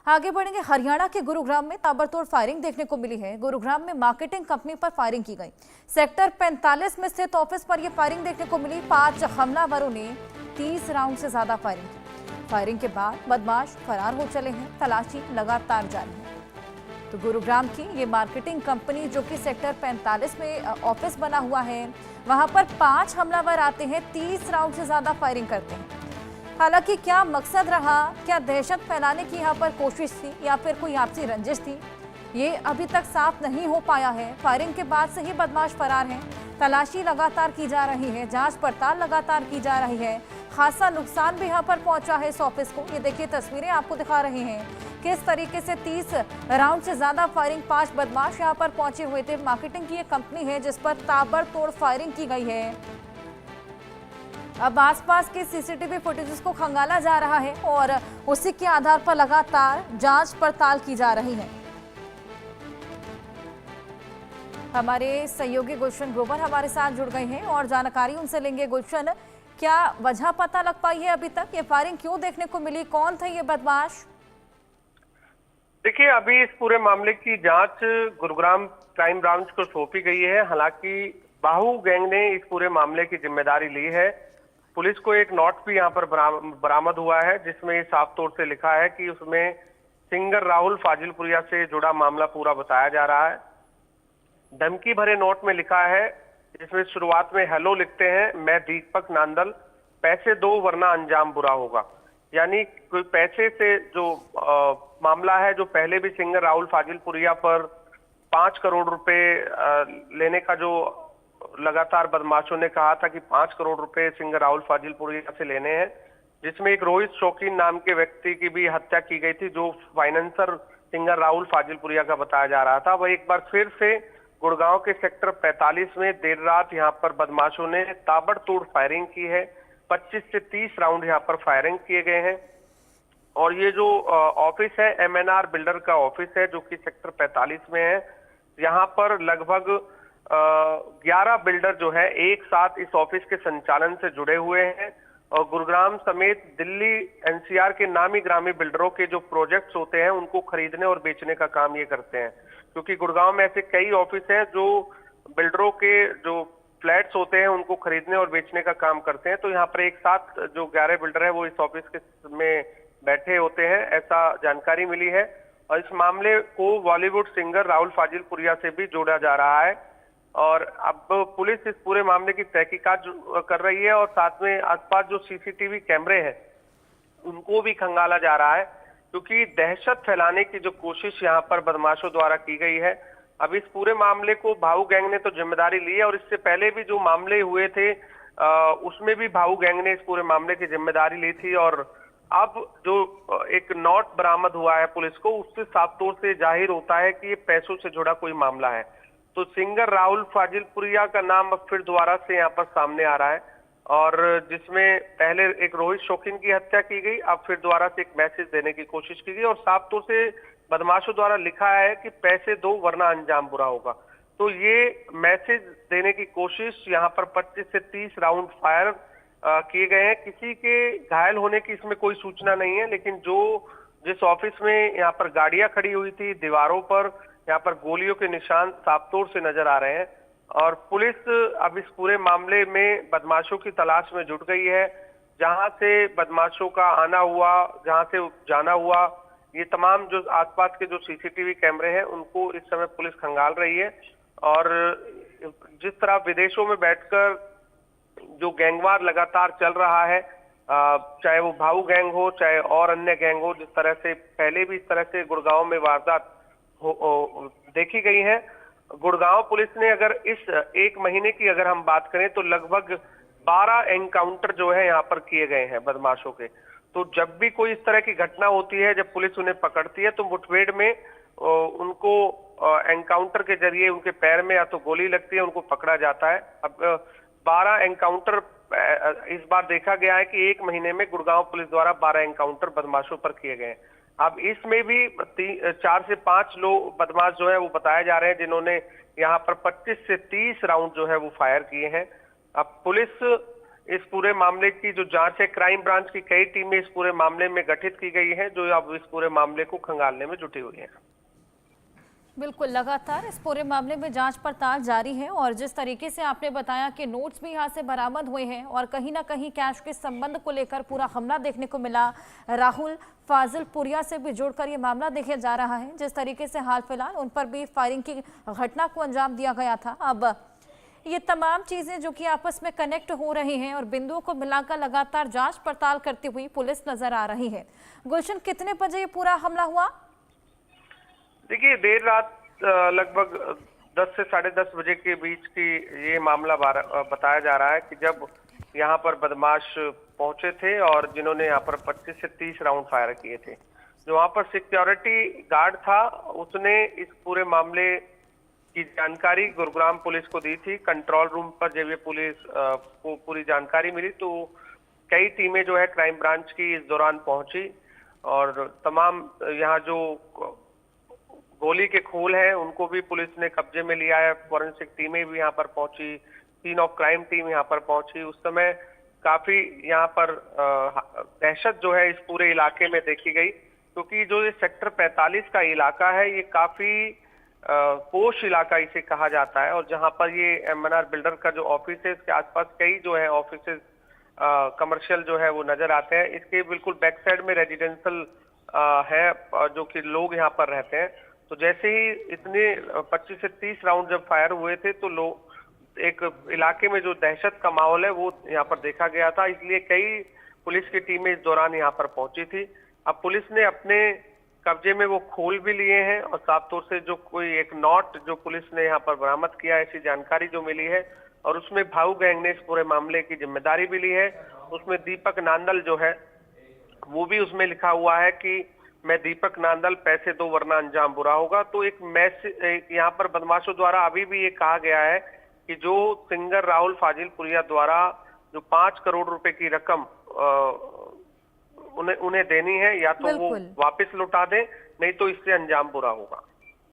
आगे बढ़ेंगे। हरियाणा के गुरुग्राम में ताबड़तोड़ फायरिंग देखने को मिली है। गुरुग्राम में मार्केटिंग कंपनी पर फायरिंग की गई। सेक्टर 45 में स्थित ऑफिस पर यह फायरिंग देखने को मिली। 5 हमलावरों ने 30 राउंड से ज्यादा फायरिंग की। फायरिंग के बाद बदमाश फरार हो चले हैं। तलाशी लगातार जारी है। तो गुरुग्राम की ये मार्केटिंग कंपनी जो कि सेक्टर 45 में ऑफिस बना हुआ है, वहां पर 5 हमलावर आते हैं, 30 राउंड से ज्यादा फायरिंग करते हैं। हालांकि क्या मकसद रहा, क्या दहशत फैलाने की यहाँ पर कोशिश थी या फिर कोई आपसी रंजिश थी, ये अभी तक साफ नहीं हो पाया है। फायरिंग के बाद से ही बदमाश फरार हैं। तलाशी लगातार की जा रही है, जांच पड़ताल लगातार की जा रही है। खासा नुकसान भी यहाँ पर पहुंचा है इस ऑफिस को। ये देखिए, तस्वीरें आपको दिखा रहे हैं किस तरीके से 30 राउंड से ज्यादा फायरिंग, 5 बदमाश यहाँ पर पहुंचे हुए थे। मार्केटिंग की ये कंपनी है जिस पर ताबड़तोड़ फायरिंग की गई है। अब आसपास के सीसीटीवी फुटेजेस को खंगाला जा रहा है और उसी के आधार पर लगातार जांच पड़ताल की जा रही है। हमारे सहयोगी गुलशन ग्रोवर हमारे साथ जुड़ गए हैं और जानकारी उनसे लेंगे। गुलशन, क्या वजह पता लग पाई है अभी तक? ये फायरिंग क्यों देखने को मिली? कौन थे ये बदमाश? देखिए, अभी इस पूरे मामले की जांच गुरुग्राम क्राइम ब्रांच को सौंपी गई है। हालांकि बाहू गैंग ने इस पूरे मामले की जिम्मेदारी ली है। पुलिस को एक नोट भी यहाँ पर बरामद हुआ है जिसमें साफ तौर से लिखा है कि उसमें सिंगर राहुल फाजिलपुरिया से जुड़ा मामला पूरा बताया जा रहा है। धमकी भरे नोट में लिखा है, जिसमें शुरुआत में हेलो लिखते हैं, मैं दीपक नांदल, पैसे दो वरना अंजाम बुरा होगा। यानी कोई पैसे से जो मामला है, जो पहले भी सिंगर राहुल फाजिलपुरिया पर 5 करोड़ रुपए लेने का जो लगातार बदमाशों ने कहा था कि 5 करोड़ रुपए सिंगर राहुल फाजिलपुरिया से लेने हैं, जिसमें एक रोहित शौकीन नाम के व्यक्ति की भी हत्या की गई थी जो फाइनेंसर सिंगर राहुल फाजिलपुरिया का बताया जा रहा था। वह एक बार फिर से गुड़गांव के सेक्टर 45 में देर रात यहां पर बदमाशों ने ताबड़तोड़ फायरिंग की है। 25 से 30 राउंड यहां पर फायरिंग किए गए हैं। और ये जो ऑफिस है, MNR बिल्डर का ऑफिस है जो कि सेक्टर 45 में है। यहाँ पर लगभग 11 बिल्डर जो है एक साथ इस ऑफिस के संचालन से जुड़े हुए हैं और गुरुग्राम समेत दिल्ली NCR के नामी ग्रामी बिल्डरों के जो प्रोजेक्ट्स होते हैं उनको खरीदने और बेचने का काम ये करते हैं। क्योंकि गुड़गांव में ऐसे कई ऑफिस हैं जो बिल्डरों के जो फ्लैट्स होते हैं उनको खरीदने और बेचने का काम करते हैं। तो यहाँ पर एक साथ जो 11 बिल्डर है वो इस ऑफिस के में बैठे होते हैं, ऐसा जानकारी मिली है। और इस मामले को बॉलीवुड सिंगर राहुल फाजिलपुरिया से भी जोड़ा जा रहा है और अब पुलिस इस पूरे मामले की तहकीकात कर रही है और साथ में आसपास जो CCTV कैमरे हैं उनको भी खंगाला जा रहा है, क्योंकि दहशत फैलाने की जो कोशिश यहाँ पर बदमाशों द्वारा की गई है। अब इस पूरे मामले को भाऊ गैंग ने तो जिम्मेदारी ली है और इससे पहले भी जो मामले हुए थे उसमें भी भाऊ गैंग ने इस पूरे मामले की जिम्मेदारी ली थी। और अब जो एक नोट बरामद हुआ है पुलिस को, उससे साफ तौर से जाहिर होता है कि ये पैसों से जुड़ा कोई मामला है। तो सिंगर राहुल फाजिलपुरिया का नाम अब फिर दोबारा से यहाँ पर सामने आ रहा है और जिसमें पहले एक रोहित शौकीन की हत्या की गई, अब फिर दोबारा से एक मैसेज देने की कोशिश की गई और साफ तौर से बदमाशों द्वारा लिखा है कि पैसे दो वरना अंजाम बुरा होगा। तो ये मैसेज देने की कोशिश, यहाँ पर 25 से 30 राउंड फायर किए गए हैं। किसी के घायल होने की इसमें कोई सूचना नहीं है, लेकिन जिस ऑफिस में यहाँ पर गाड़ियां खड़ी हुई थी, दीवारों पर यहाँ पर गोलियों के निशान साफ तौर से नजर आ रहे हैं। और पुलिस अब इस पूरे मामले में बदमाशों की तलाश में जुट गई है। जहां से बदमाशों का आना हुआ, जहां से जाना हुआ, ये तमाम जो आसपास के जो CCTV कैमरे हैं उनको इस समय पुलिस खंगाल रही है। और जिस तरह विदेशों में बैठकर जो गैंगवार लगातार चल रहा है, चाहे वो भाऊ गैंग हो चाहे और अन्य गैंग हो, जिस तरह से पहले भी इस तरह से गुड़गांव में वारदात देखी गई है। गुड़गांव पुलिस ने अगर इस एक महीने की अगर हम बात करें तो लगभग 12 एनकाउंटर जो है यहाँ पर किए गए हैं बदमाशों के। तो जब भी कोई इस तरह की घटना होती है, जब पुलिस उन्हें पकड़ती है तो मुठभेड़ में उनको एनकाउंटर के जरिए उनके पैर में या तो गोली लगती है, उनको पकड़ा जाता है। अब 12 एनकाउंटर इस बार देखा गया है कि एक महीने में गुड़गांव पुलिस द्वारा 12 एनकाउंटर बदमाशों पर किए गए हैं। अब इसमें भी 4 से 5 लोग बदमाश जो है वो बताए जा रहे हैं जिन्होंने यहाँ पर 25 से 30 राउंड जो है वो फायर किए हैं। अब पुलिस इस पूरे मामले की जो जांच है, क्राइम ब्रांच की कई टीमें इस पूरे मामले में गठित की गई हैं, जो अब इस पूरे मामले को खंगालने में जुटी हुई हैं। बिल्कुल, लगातार इस पूरे मामले में जांच पड़ताल जारी है और जिस तरीके से आपने बताया कि नोट्स भी यहां से बरामद हुए हैं और कहीं ना कहीं कैश के संबंध को लेकर पूरा हमला देखने को मिला। राहुल फाजिलपुरिया से भी जोड़कर ये मामला देखा जा रहा है, जिस तरीके से हाल फिलहाल उन पर भी फायरिंग की घटना को अंजाम दिया गया था। अब ये तमाम चीजें जो कि आपस में कनेक्ट हो रही हैं और बिंदुओं को मिलाकर लगातार जांच पड़ताल करती हुई पुलिस नजर आ रही है। गुलशन, कितने बजे ये पूरा हमला हुआ? देखिए, देर रात लगभग 10 से 10:30 बजे के बीच की ये मामला बताया जा रहा है कि जब यहाँ पर बदमाश पहुंचे थे और जिन्होंने यहाँ पर 25 से 30 राउंड फायर किए थे। जो वहाँ पर सिक्योरिटी गार्ड था, उसने इस पूरे मामले की जानकारी गुरुग्राम पुलिस को दी थी। कंट्रोल रूम पर जब ये पुलिस को पूरी जानकारी मिली तो कई टीमें जो है क्राइम ब्रांच की इस दौरान पहुंची और तमाम यहाँ जो गोली के खोल हैं उनको भी पुलिस ने कब्जे में लिया है। फॉरेंसिक टीमें भी यहाँ पर पहुंची, सीन ऑफ क्राइम टीम यहाँ पर पहुंची। उस समय काफी यहाँ पर दहशत जो है इस पूरे इलाके में देखी गई, क्योंकि जो ये सेक्टर 45 का इलाका है ये काफी पोश इलाका इसे कहा जाता है और जहां पर ये एमएनआर बिल्डर का जो ऑफिस है इसके आसपास कई जो है ऑफिसेज कमर्शियल जो है वो नजर आते हैं। इसके बिल्कुल बैक साइड में रेजिडेंशियल है जो कि लोग यहाँ पर रहते हैं। तो जैसे ही इतने 25 से 30 राउंड जब फायर हुए थे तो लोग एक इलाके में जो दहशत का माहौल है वो यहाँ पर देखा गया था, इसलिए कई पुलिस की टीमें इस दौरान यहाँ पर पहुंची थी। अब पुलिस ने अपने कब्जे में वो खोल भी लिए हैं और साफ तौर से जो कोई एक नोट जो पुलिस ने यहाँ पर बरामद किया, ऐसी जानकारी जो मिली है और उसमें भाऊ गैंग ने इस पूरे मामले की जिम्मेदारी भी ली है। उसमें दीपक नांदल जो है वो भी उसमें लिखा हुआ है कि मैं दीपक नांदल, पैसे दो वरना अंजाम बुरा होगा। तो एक मैसेज यहाँ पर बदमाशों द्वारा अभी भी ये कहा गया है कि जो सिंगर राहुल फाजिलपुरिया द्वारा जो 5 करोड़ रुपए की रकम उन्हें देनी है, या तो वो वापस लौटा दें, नहीं तो इससे अंजाम बुरा होगा।